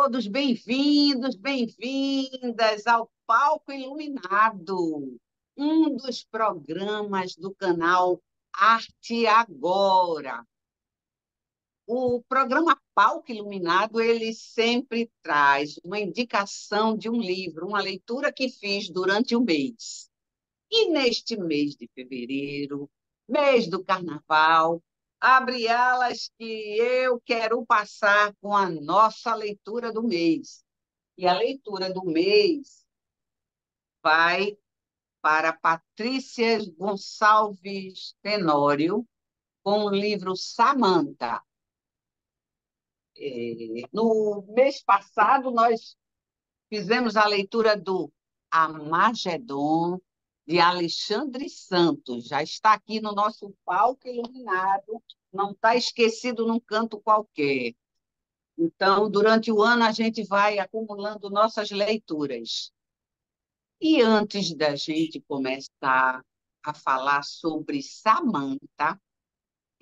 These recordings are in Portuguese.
todos bem-vindos, bem-vindas ao Palco Iluminado, um dos programas do canal Arte Agora. O programa Palco Iluminado, ele sempre traz uma indicação de um livro, uma leitura que fiz durante o mês. E neste mês de fevereiro, mês do Carnaval, abre alas que eu quero passar com a nossa leitura do mês. E a leitura do mês vai para Patrícia Gonçalves Tenório, com o livro Samantha. No mês passado, nós fizemos a leitura do Amagedon, de Alexandre Santos. Já está aqui no nosso palco iluminado, não está esquecido num canto qualquer. Então, durante o ano, a gente vai acumulando nossas leituras. E antes da gente começar a falar sobre Samantha,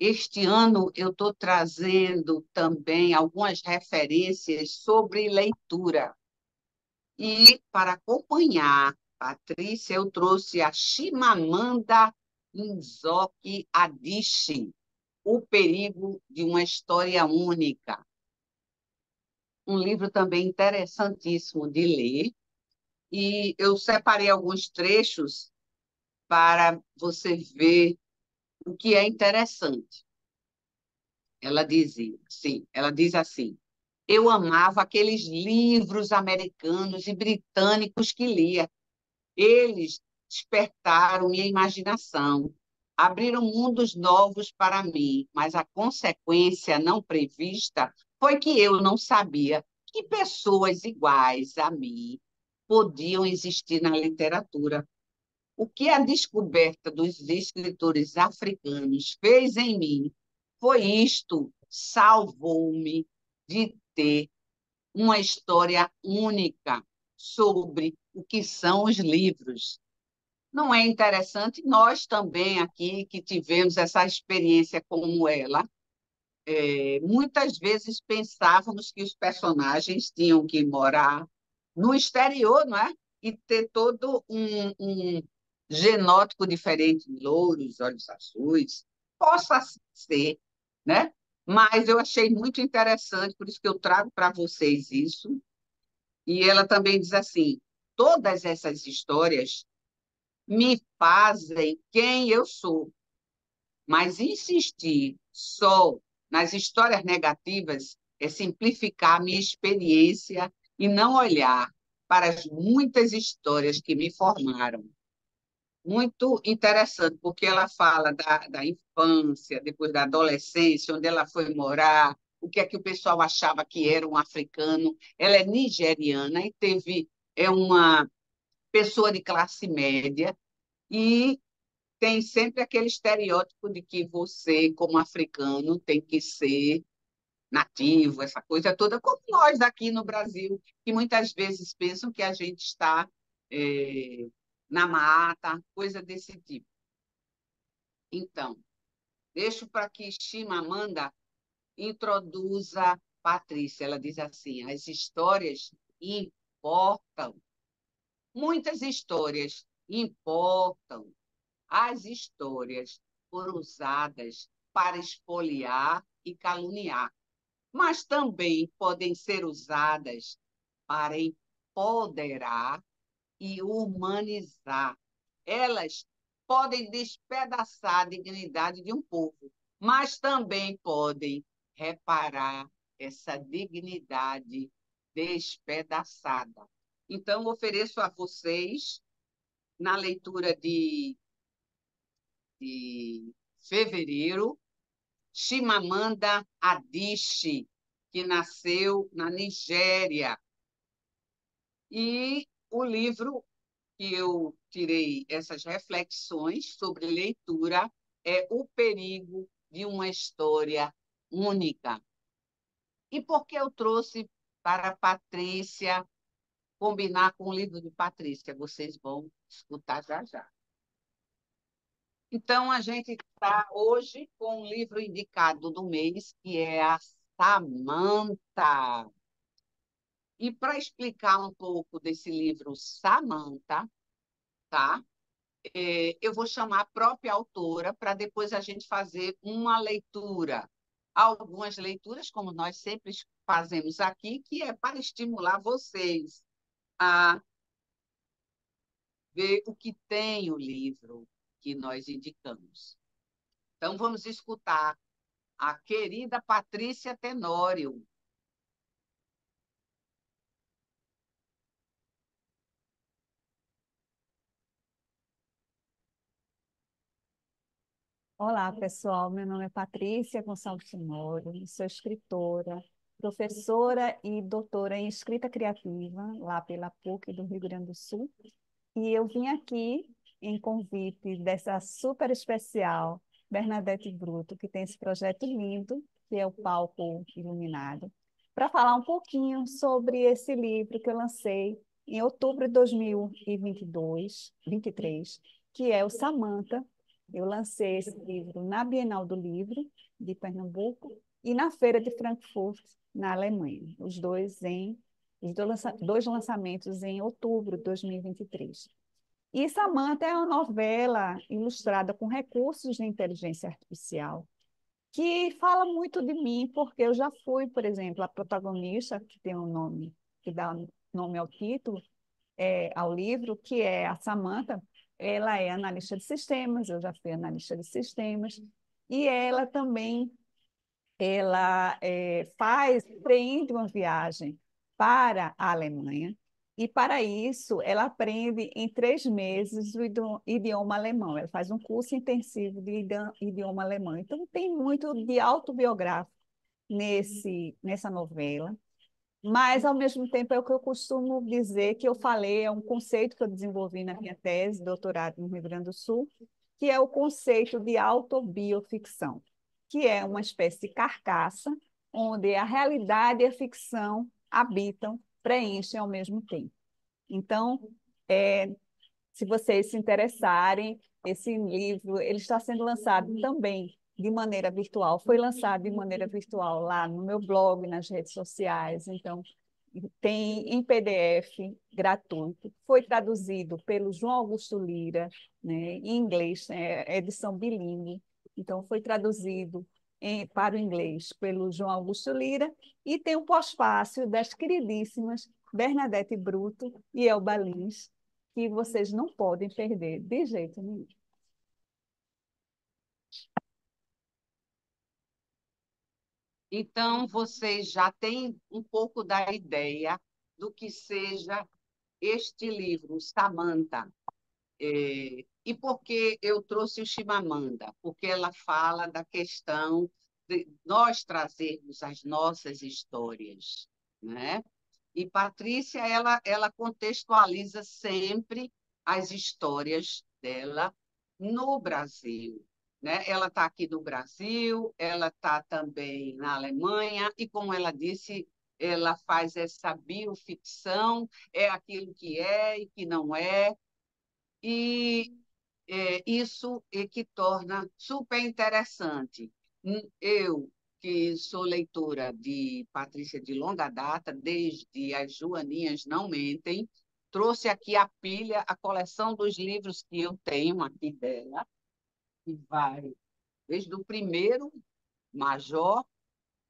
este ano eu estou trazendo também algumas referências sobre leitura. E para acompanhar Patrícia, eu trouxe a Chimamanda Ngozi Adichie, O Perigo de uma História Única. Um livro também interessantíssimo de ler. E eu separei alguns trechos para você ver o que é interessante. Ela diz assim: eu amava aqueles livros americanos e britânicos que lia. Eles despertaram minha imaginação, abriram mundos novos para mim, mas a consequência não prevista foi que eu não sabia que pessoas iguais a mim podiam existir na literatura. O que a descoberta dos escritores africanos fez em mim foi isto, salvou-me de ter uma história única sobre o que são os livros. Não é interessante? Nós também aqui que tivemos essa experiência como ela, muitas vezes pensávamos que os personagens tinham que morar no exterior, não é? E ter todo um genótipo diferente, louros, olhos azuis, possa ser, né? Mas eu achei muito interessante, por isso que eu trago para vocês isso. E ela também diz assim: todas essas histórias me fazem quem eu sou, mas insistir só nas histórias negativas é simplificar a minha experiência e não olhar para as muitas histórias que me formaram. Muito interessante, porque ela fala da infância, depois da adolescência, onde ela foi morar, o que é que o pessoal achava que era um africano. Ela é nigeriana e é uma pessoa de classe média e tem sempre aquele estereótipo de que você, como africano, tem que ser nativo, essa coisa toda, como nós aqui no Brasil, que muitas vezes pensam que a gente está eh, na mata, coisa desse tipo. Então, deixo para que Chimamanda introduza Patrícia. Ela diz assim: as histórias importam, muitas histórias importam. As histórias foram usadas para espoliar e caluniar, mas também podem ser usadas para empoderar e humanizar. Elas podem despedaçar a dignidade de um povo, mas também podem reparar essa dignidade despedaçada. Então, ofereço a vocês, na leitura de fevereiro, Chimamanda Adichie, que nasceu na Nigéria. E o livro que eu tirei essas reflexões sobre leitura é O Perigo de uma História Única. E por que eu trouxe para Patrícia combinar com o livro de Patrícia? Vocês vão escutar já já. Então, a gente está hoje com um livro indicado do mês, que é a Samantha. E para explicar um pouco desse livro Samantha, tá? Eu vou chamar a própria autora para depois a gente fazer uma leitura. Algumas leituras, como nós sempre fazemos aqui, que é para estimular vocês a ver o que tem o livro que nós indicamos. Então, vamos escutar a querida Patrícia Tenório. Olá, pessoal. Meu nome é Patrícia Gonçalves Tenório, sou escritora, professora e doutora em escrita criativa, lá pela PUC do Rio Grande do Sul. E eu vim aqui em convite dessa super especial Bernadette Bruto, que tem esse projeto lindo, que é o Palco Iluminado, para falar um pouquinho sobre esse livro que eu lancei em outubro de 2022, 23, que é o Samantha. Eu lancei esse livro na Bienal do Livro de Pernambuco e na Feira de Frankfurt, na Alemanha. Os dois lançamentos em outubro de 2023. E Samantha é uma novela ilustrada com recursos de inteligência artificial, que fala muito de mim, porque eu já fui, por exemplo, a protagonista, que tem um nome, que dá nome ao título, ao livro, que é a Samantha. Ela é analista de sistemas, eu já fui analista de sistemas, e ela também empreende uma viagem para a Alemanha, e para isso ela aprende em 3 meses o idioma alemão. Ela faz um curso intensivo de idioma alemão. Então tem muito de autobiográfico nessa novela, mas, ao mesmo tempo, é o que eu costumo dizer, que eu falei, é um conceito que eu desenvolvi na minha tese, doutorado no Rio Grande do Sul, que é o conceito de autobioficção, que é uma espécie de carcaça onde a realidade e a ficção habitam, preenchem ao mesmo tempo. Então, é, se vocês se interessarem, esse livro ele está sendo lançado também de maneira virtual. Foi lançado de maneira virtual lá no meu blog, nas redes sociais. Então, tem em PDF gratuito. Foi traduzido pelo João Augusto Lira, né, em inglês, edição bilíngue. Então, foi traduzido para o inglês pelo João Augusto Lira, e tem o pós-fácil das queridíssimas Bernadette Bruto e Elba Lins, que vocês não podem perder de jeito nenhum. Então, vocês já têm um pouco da ideia do que seja este livro, Samantha. E por que eu trouxe o Chimamanda? Porque ela fala da questão de nós trazermos as nossas histórias, né? E Patrícia, ela contextualiza sempre as histórias dela no Brasil, né? Ela está aqui no Brasil, ela está também na Alemanha, e como ela disse, ela faz essa bioficção, é aquilo que é e que não é, e isso é que torna super interessante. Eu, que sou leitora de Patrícia de longa data, desde As Joaninhas Não Mentem, trouxe aqui a pilha, a coleção dos livros que eu tenho aqui dela, que vai desde o primeiro, Major,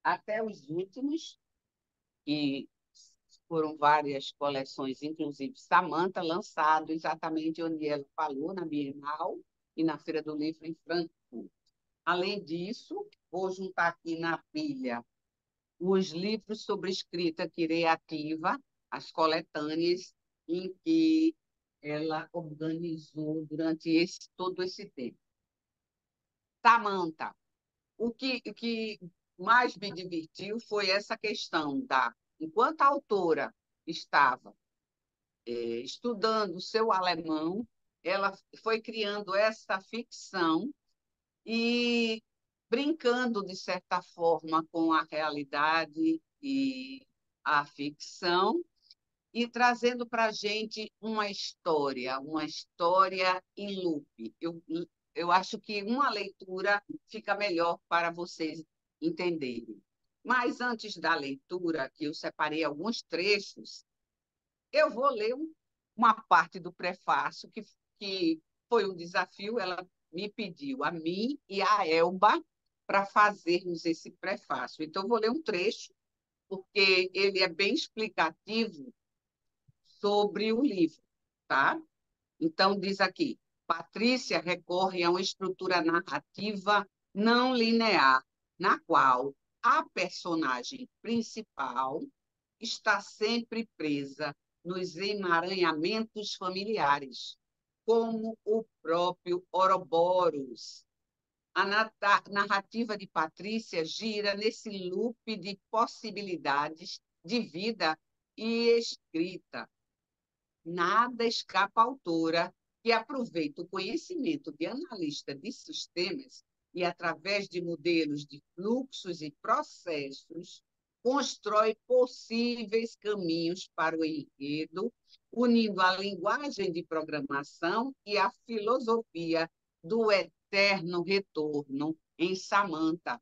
até os últimos, que foram várias coleções, inclusive Samantha, lançado exatamente onde ela falou, na Bienal e na Feira do Livro em Frankfurt. Além disso, vou juntar aqui na pilha os livros sobre escrita criativa, as coletâneas em que ela organizou durante todo esse tempo. Samantha, o que mais me divertiu foi essa questão enquanto a autora estava estudando o seu alemão, ela foi criando essa ficção e brincando, de certa forma, com a realidade e a ficção, e trazendo para a gente uma história em loop. Eu acho que uma leitura fica melhor para vocês entenderem. Mas antes da leitura, que eu separei alguns trechos, eu vou ler uma parte do prefácio, que foi um desafio, ela me pediu, a mim e a Elba, para fazermos esse prefácio. Então, eu vou ler um trecho, porque ele é bem explicativo sobre o livro, tá? Então, diz aqui: Patrícia recorre a uma estrutura narrativa não linear, na qual a personagem principal está sempre presa nos emaranhamentos familiares, como o próprio Ouroboros. A narrativa de Patrícia gira nesse loop de possibilidades de vida e escrita. Nada escapa à autora, que aproveita o conhecimento de analista de sistemas e, através de modelos de fluxos e processos, constrói possíveis caminhos para o enredo, unindo a linguagem de programação e a filosofia do eterno retorno em Samantha.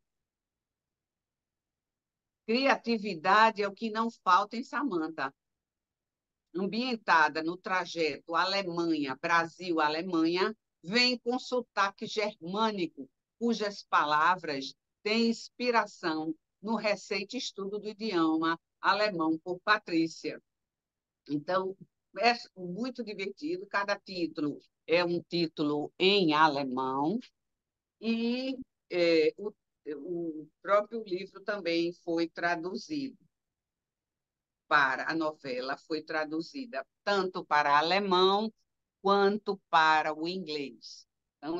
Criatividade é o que não falta em Samantha. Ambientada no trajeto Alemanha-Brasil-Alemanha, vem com sotaque germânico, cujas palavras têm inspiração no recente estudo do idioma alemão por Patrícia. Então, é muito divertido, cada título é um título em alemão, e o próprio livro também foi traduzido para a novela, foi traduzida tanto para alemão quanto para o inglês. Então,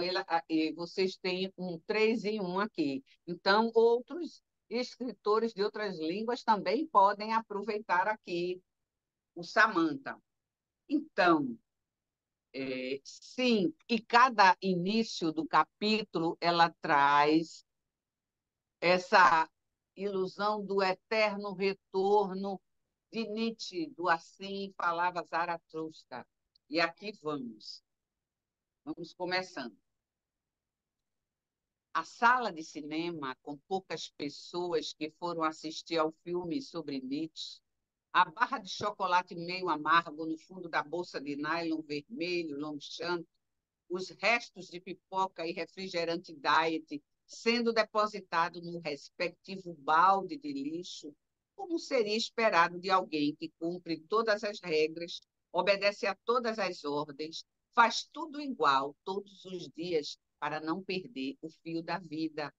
vocês têm um 3 em 1 aqui. Então, outros escritores de outras línguas também podem aproveitar aqui o Samantha. Então, sim, e cada início do capítulo ela traz essa ilusão do eterno retorno de Nietzsche, do Assim Falava Zaratustra. E aqui vamos. Vamos começando. A sala de cinema, com poucas pessoas que foram assistir ao filme sobre Nietzsche, a barra de chocolate meio amargo no fundo da bolsa de nylon vermelho, Longchamp, os restos de pipoca e refrigerante diet sendo depositado no respectivo balde de lixo, como seria esperado de alguém que cumpre todas as regras, obedece a todas as ordens, faz tudo igual todos os dias para não perder o fio da vida,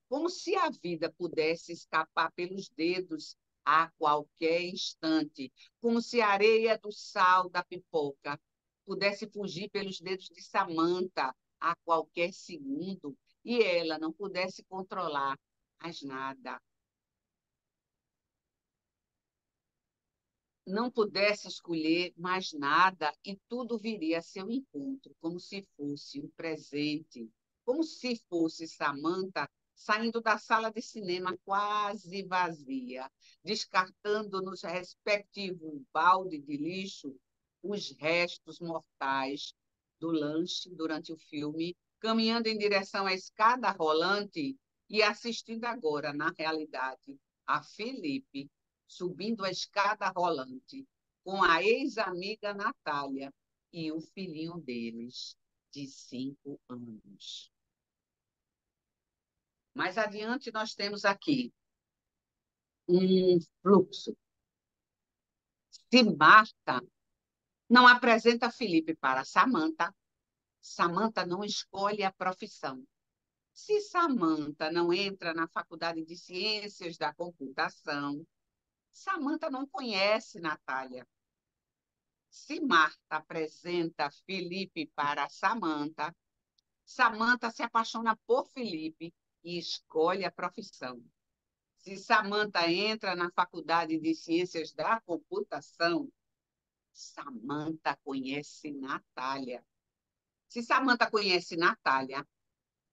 como se a vida pudesse escapar pelos dedos a qualquer instante, como se a areia do sal da pipoca pudesse fugir pelos dedos de Samantha a qualquer segundo e ela não pudesse controlar mais nada. Não pudesse escolher mais nada e tudo viria a seu encontro, como se fosse um presente, como se fosse Samantha saindo da sala de cinema quase vazia, descartando nos respectivos balde de lixo os restos mortais do lanche durante o filme, caminhando em direção à escada rolante e assistindo agora, na realidade, a Felipe subindo a escada rolante com a ex-amiga Natália e o filhinho deles, de 5 anos. Mais adiante, nós temos aqui um fluxo. Se Marta não apresenta Felipe para Samantha, Samantha não escolhe a profissão. Se Samantha não entra na Faculdade de Ciências da Computação, Samantha não conhece Natália. Se Marta apresenta Felipe para Samantha, Samantha se apaixona por Felipe e escolhe a profissão. Se Samantha entra na Faculdade de Ciências da Computação, Samantha conhece Natália. Se Samantha conhece Natália,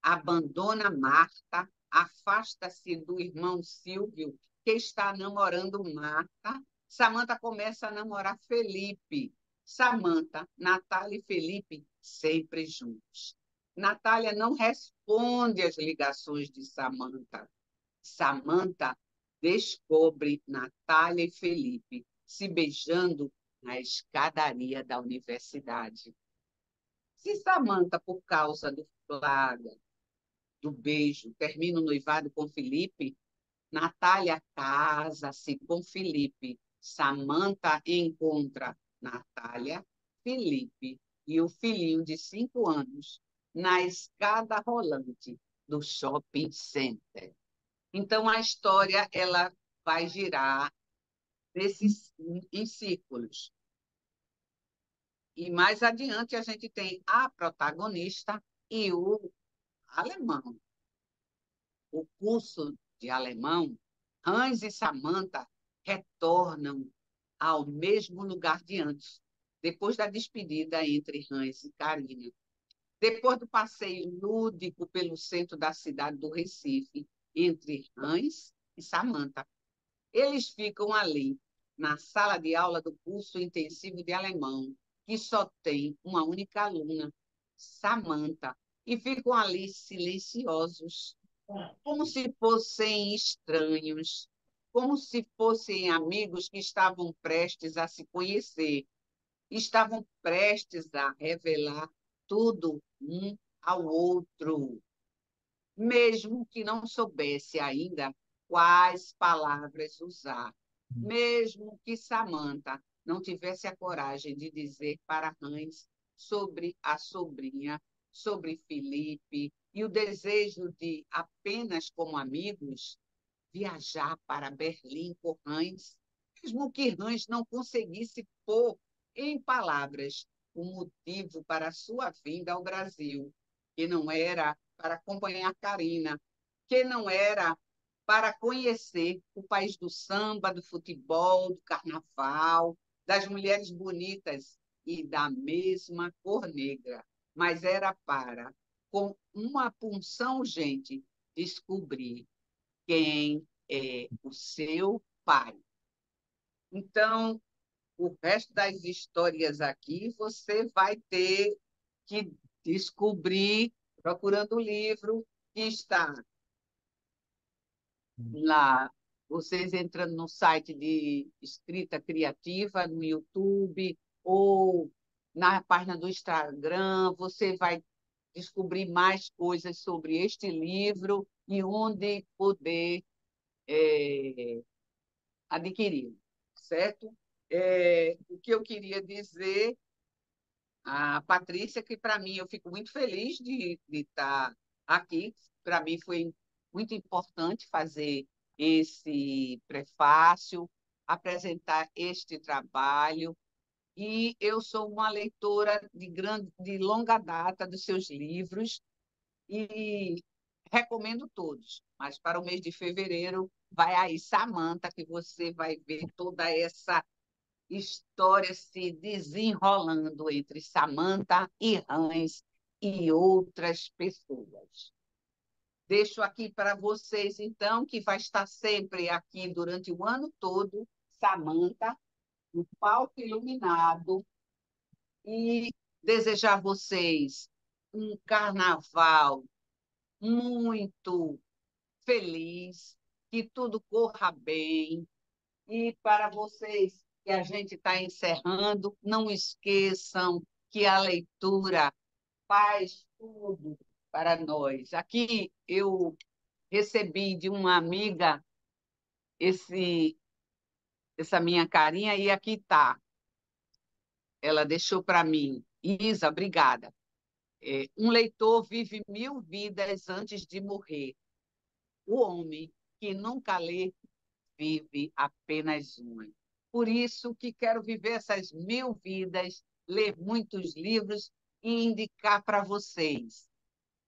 abandona Marta, afasta-se do irmão Silvio, que está namorando Marta. Samantha começa a namorar Felipe. Samantha, Natália e Felipe sempre juntos. Natália não responde às ligações de Samantha. Samantha descobre Natália e Felipe se beijando na escadaria da universidade. Se Samantha, por causa do flagra, do beijo, termina o noivado com Felipe, Natália casa-se com Felipe. Samantha encontra Natália, Felipe e o filhinho de 5 anos na escada rolante do shopping center. Então, a história ela vai girar em círculos. E mais adiante a gente tem a protagonista e o alemão. O curso de alemão, Hans e Samantha retornam ao mesmo lugar de antes, depois da despedida entre Hans e Karina. Depois do passeio lúdico pelo centro da cidade do Recife, entre Hans e Samantha. Eles ficam ali, na sala de aula do curso intensivo de alemão, que só tem uma única aluna, Samantha, e ficam ali silenciosos, como se fossem estranhos, como se fossem amigos que estavam prestes a se conhecer, estavam prestes a revelar tudo um ao outro, mesmo que não soubesse ainda quais palavras usar, mesmo que Samantha não tivesse a coragem de dizer para Hans sobre a sobrinha, sobre Felipe e o desejo de, apenas como amigos, viajar para Berlim com Hans, mesmo que Hans não conseguisse pôr em palavras o motivo para sua vinda ao Brasil, que não era para acompanhar Karina, que não era para conhecer o país do samba, do futebol, do carnaval, das mulheres bonitas e da mesma cor negra, mas era para, com uma punção urgente, descobrir quem é o seu pai. Então, o resto das histórias aqui você vai ter que descobrir procurando o livro que está lá. Vocês entrando no site de Escrita Criativa, no YouTube, ou na página do Instagram, você vai descobrir mais coisas sobre este livro e onde poder adquirir, certo? O que eu queria dizer a Patrícia, que para mim eu fico muito feliz de estar aqui. Para mim foi muito importante fazer esse prefácio, apresentar este trabalho. E eu sou uma leitora de longa data dos seus livros e recomendo todos. Mas para o mês de fevereiro vai aí Samantha, que você vai ver toda essa história se desenrolando entre Samantha e Hans e outras pessoas. Deixo aqui para vocês, então, que vai estar sempre aqui durante o ano todo, Samantha, no palco iluminado, e desejar a vocês um carnaval muito feliz, que tudo corra bem. E para vocês que a gente está encerrando, não esqueçam que a leitura faz tudo para nós. Aqui eu recebi de uma amiga esse, essa minha carinha e aqui está. Ela deixou para mim. Isa, obrigada. Um leitor vive 1000 vidas antes de morrer. O homem que nunca lê vive apenas uma. Por isso que quero viver essas 1000 vidas, ler muitos livros e indicar para vocês.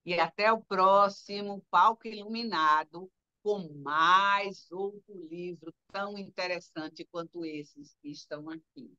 E até o próximo Palco Iluminado, com mais outro livro tão interessante quanto esses que estão aqui.